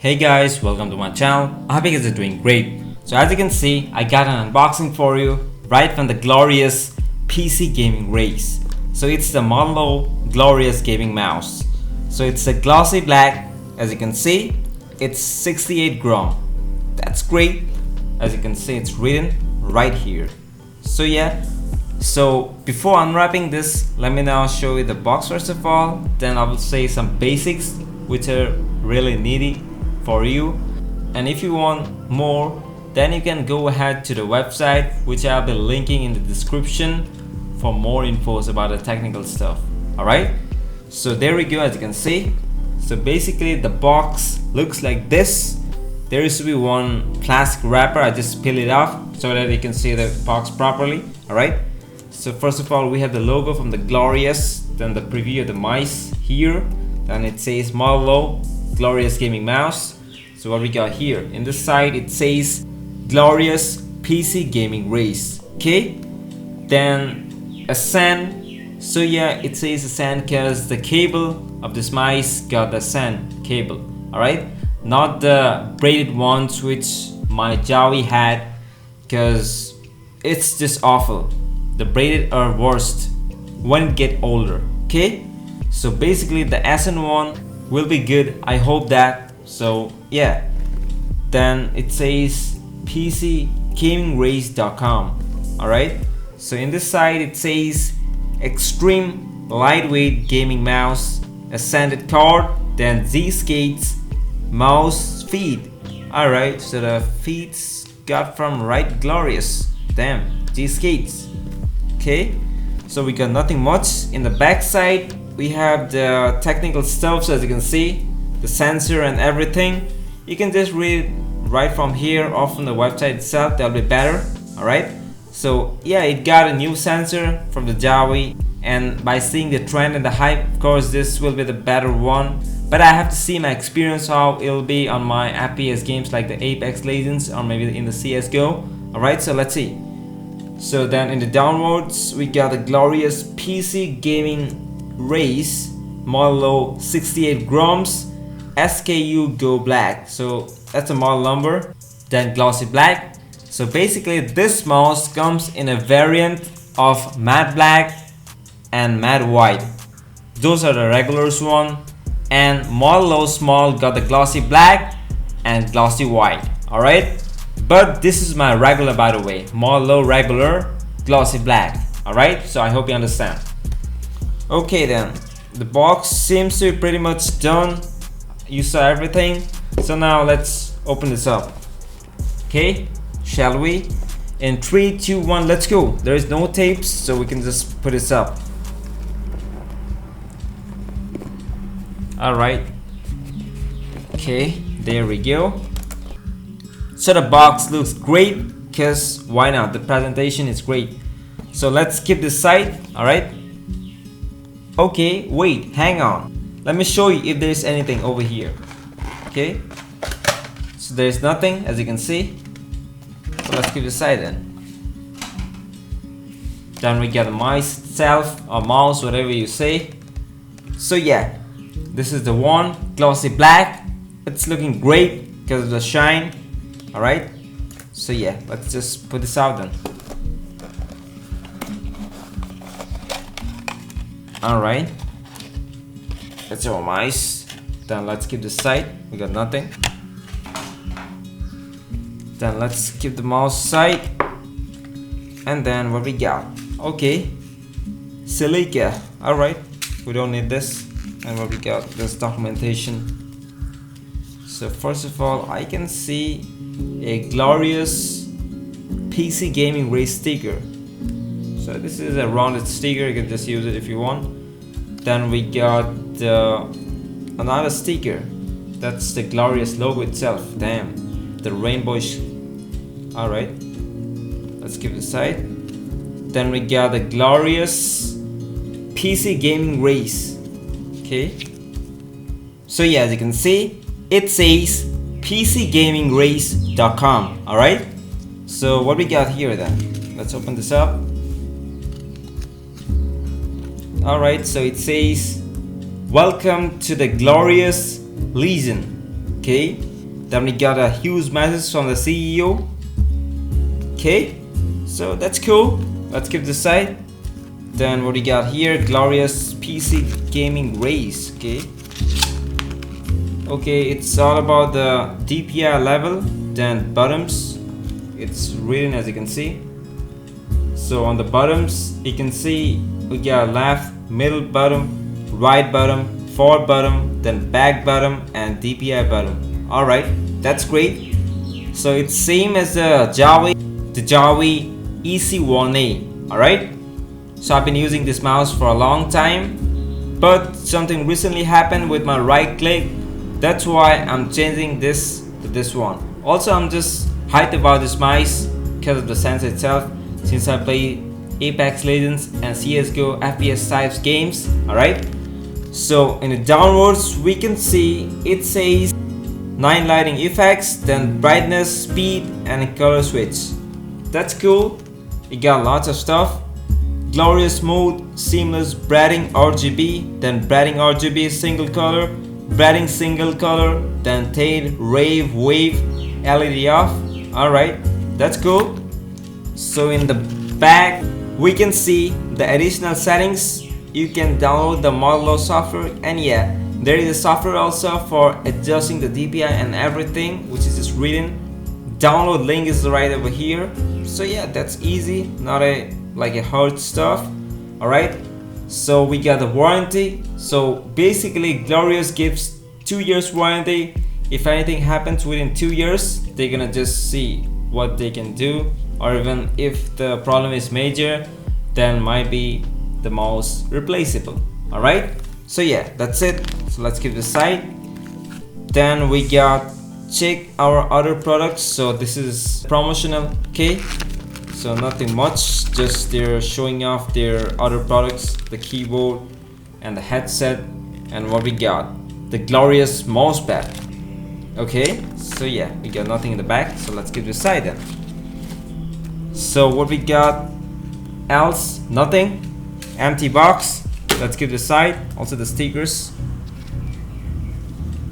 Hey guys, welcome to my channel. I hope you guys are doing great. So as you can see, I got an unboxing for you right from the glorious PC gaming race. So it's the Model Glorious Gaming Mouse. So it's a glossy black. As you can see, it's 68 gram. That's great. As you can see, it's written right here. So yeah, so before unwrapping this, let me now show you the box first of all. Then I will say some basics which are really needy for you, and if you want more, then you can go ahead to the website which I'll be linking in the description for more infos about the technical stuff. Alright, so there we go. As you can see, so basically the box looks like this. There used to be one plastic wrapper. I just peel it off so that you can see the box properly. Alright, so first of all we have the logo from the Glorious, then the preview of the mice here, then it says Model Glorious Gaming Mouse. So what we got here in this side, it says Glorious PC Gaming Race. Okay, then Ascend. So yeah, it says Ascend because the cable of this mice got the Ascend cable. Alright, not the braided ones which my Jawi had, because it's just awful. The braided are worst when it get older. Okay, so basically the Ascend one will be good, I hope that. So yeah, then it says PCGamingRace.com. Alright, so in this side it says extreme lightweight gaming mouse, ascended card, then Z skates, mouse feet. Alright, so the feet got from right Glorious. Damn, Z skates. Okay, so we got nothing much. In the back side we have the technical stuff. So as you can see, the sensor and everything, you can just read right from here or from the website itself. That'll be better. Alright, so yeah, it got a new sensor from the Jawi, and by seeing the trend and the hype, of course this will be the better one, but I have to see my experience how it'll be on my FPS games like the Apex Legends or maybe in the CSGO. Alright, so let's see. So then in the downwards we got the Glorious PC Gaming Race Model 68 grams SKU Go Black. So that's a model number. Then Glossy Black. So basically this mouse comes in a variant of matte black and matte white. Those are the regulars one, and Model Small got the glossy black and glossy white. Alright, but this is my regular, by the way, Model regular glossy black. Alright, so I hope you understand. Okay, then the box seems to be pretty much done. You saw everything, so now let's open this up. Okay, shall we? In 3, 2, 1, let's go. There is no tapes, so we can just put this up. Alright, okay, there we go. So the box looks great, because why not? The presentation is great. So let's skip this side. Alright, okay, wait, hang on, let me show you if there's anything over here. Okay, so there's nothing, as you can see. So let's keep this side then. Then we got the mice itself, or mouse, whatever you say. So yeah, this is the one, glossy black. It's looking great because of the shine. Alright, so yeah, let's just put this out then. Alright, that's our mice. Then let's keep this side, we got nothing. Then let's keep the mouse side. And then what we got? Okay, silica. Alright, we don't need this. And what we got? This documentation. So first of all, I can see a Glorious PC Gaming Race sticker. So this is a rounded sticker, you can just use it if you want. Then we got another sticker. That's the Glorious logo itself. Damn, the rainbowish. Alright, let's keep it aside. Then we got the Glorious PC Gaming Race. Okay, so yeah, as you can see, it says PCGamingRace.com. Alright, so what we got here then? Let's open this up. Alright, so it says welcome to the Glorious Legion. Okay, Then we got a huge message from the CEO. Okay, so that's cool. Let's keep this side. Then what we got here, glorious PC gaming race. Okay, it's all about the DPI level. Then bottoms, it's written as you can see. So on the bottoms you can see we got left, middle bottom, right bottom, forward bottom, then back bottom, and DPI bottom. Alright, that's great. So it's same as the Jawi EC1A. Alright, so I've been using this mouse for a long time, but something recently happened with my right click. That's why I'm changing this to this one. Also, I'm just hyped about this mouse because of the sensor itself, since I play Apex Legends and CSGO FPS types games. Alright, so in the downwards we can see it says 9 lighting effects, then brightness, speed, and a color switch. That's cool. It got lots of stuff. Glorious mode, seamless branding RGB, then branding RGB single color, branding single color, then tail rave wave LED off. Alright, that's cool. So in the back we can see the additional settings. You can download the Modelo software, and yeah, there is a software also for adjusting the DPI and everything, which is just written. Download link is right over here. So yeah, that's easy, not a hard stuff. Alright, so we got the warranty. So basically Glorious gives 2 years warranty. If anything happens within 2 years, they're gonna just see what they can do, or even if the problem is major, then might be the mouse replaceable. Alright, so yeah, that's it. So let's keep this aside. Then we got check our other products. So this is promotional. Okay, so nothing much, just they're showing off their other products, the keyboard and the headset. And what we got, the glorious mousepad. Okay, so yeah, we got nothing in the back, so let's keep this aside then. So what we got else, nothing, empty box. Let's keep this aside. Also the stickers.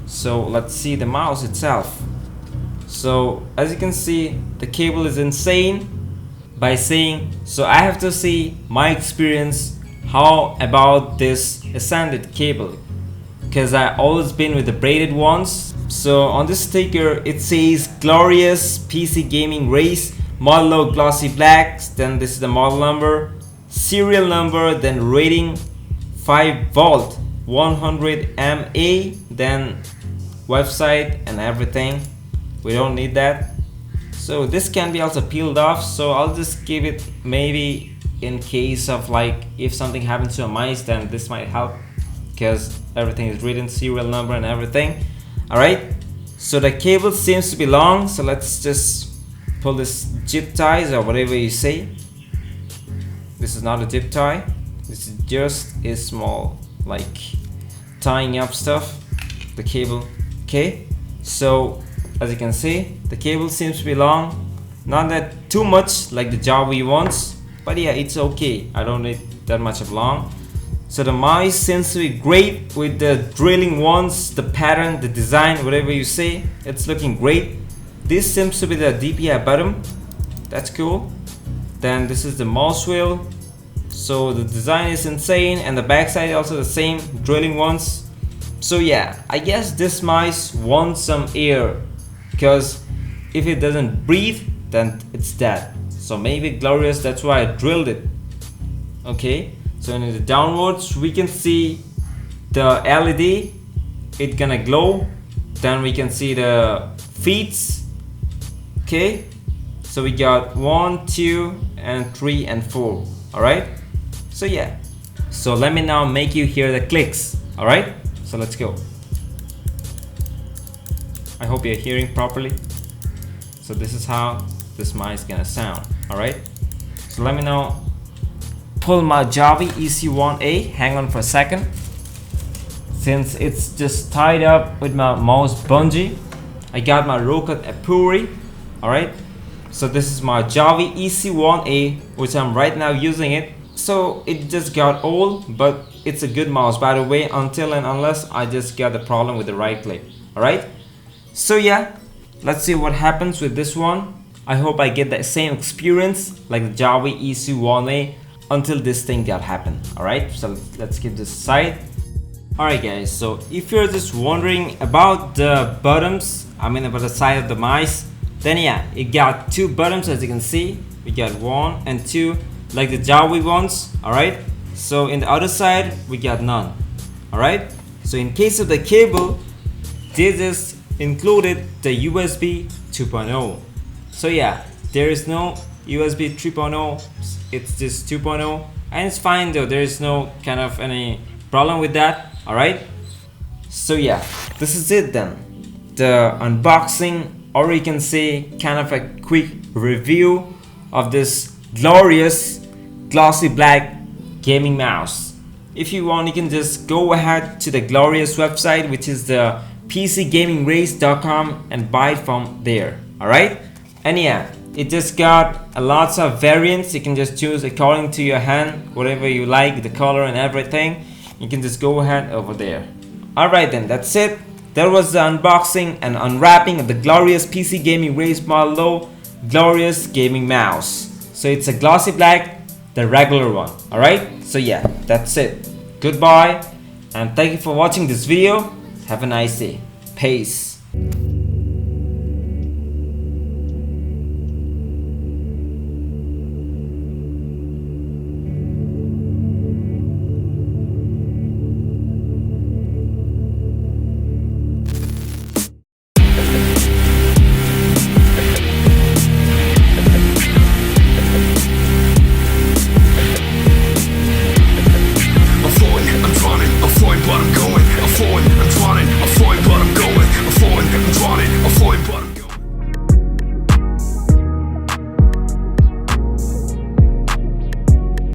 So let's see the mouse itself. So as you can see, the cable is insane. By saying, so I have to see my experience how about this extended cable, because I always been with the braided ones. So on this sticker it says glorious PC gaming race, Modelo Glossy Black, then this is the model number, serial number, then rating 5 volt 100 mAh, then website and everything. We don't need that. So this can be also peeled off, so I'll just give it maybe in case of if something happens to a mice, then this might help because everything is written, serial number and everything. Alright, so the cable seems to be long, so let's just pull this zip ties or whatever you say. This is not a zip tie, this is just a small tying up stuff, the cable. Okay, so as you can see, the cable seems to be long, not that too much like the Jawi ones, but yeah, it's okay. I don't need that much of long. So the mouse seems to be great with the drilling ones, the pattern, the design, whatever you say, it's looking great. This seems to be the DPI button, that's cool. Then this is the mouse wheel, so the design is insane, and the backside also the same drilling ones. So yeah, I guess this mouse wants some air, because if it doesn't breathe, then it's dead. So maybe glorious, that's why I drilled it. Okay, so in the downwards we can see the LED, it gonna glow. Then we can see the feet. Okay, so we got 1, 2, and 3 and 4. Alright, so yeah, so let me now make you hear the clicks. Alright, so let's go. I hope you're hearing properly. So this is how this mic is gonna sound. Alright, so let me now pull my Jawi EC1A. Hang on for a second, since it's just tied up with my mouse bungee. I got my Rokat Apuri. Alright, so this is my Jawi EC1A, which I'm right now using it. So it just got old, but it's a good mouse, by the way, until and unless I just got the problem with the right click. Alright, so yeah, let's see what happens with this one. I hope I get the same experience like the Jawi EC one-way until this thing got happen. Alright, so let's keep this aside. Alright guys, so if you're just wondering about the buttons, about the side of the mice, then yeah, it got two buttons as you can see. We got 1 and 2 like the Jawi ones. Alright, so in the other side we got none. Alright, so in case of the cable, this is included the USB 2.0. So yeah, there is no USB 3.0, it's just 2.0, and it's fine though, there is no kind of any problem with that. Alright, so yeah, this is it then, the unboxing, or you can say kind of a quick review of this glorious glossy black gaming mouse. If you want, you can just go ahead to the glorious website, which is the pcgamingrace.com, and buy it from there. Alright, and yeah, it just got a lots of variants. You can just choose according to your hand, whatever you like, the color and everything. You can just go ahead over there. Alright then, that's it. There was the unboxing and unwrapping of the glorious PC Gaming Race Model Low glorious gaming mouse. So it's a glossy black, the regular one. Alright, so yeah, that's it. Goodbye, and thank you for watching this video. Have a nice day. Peace.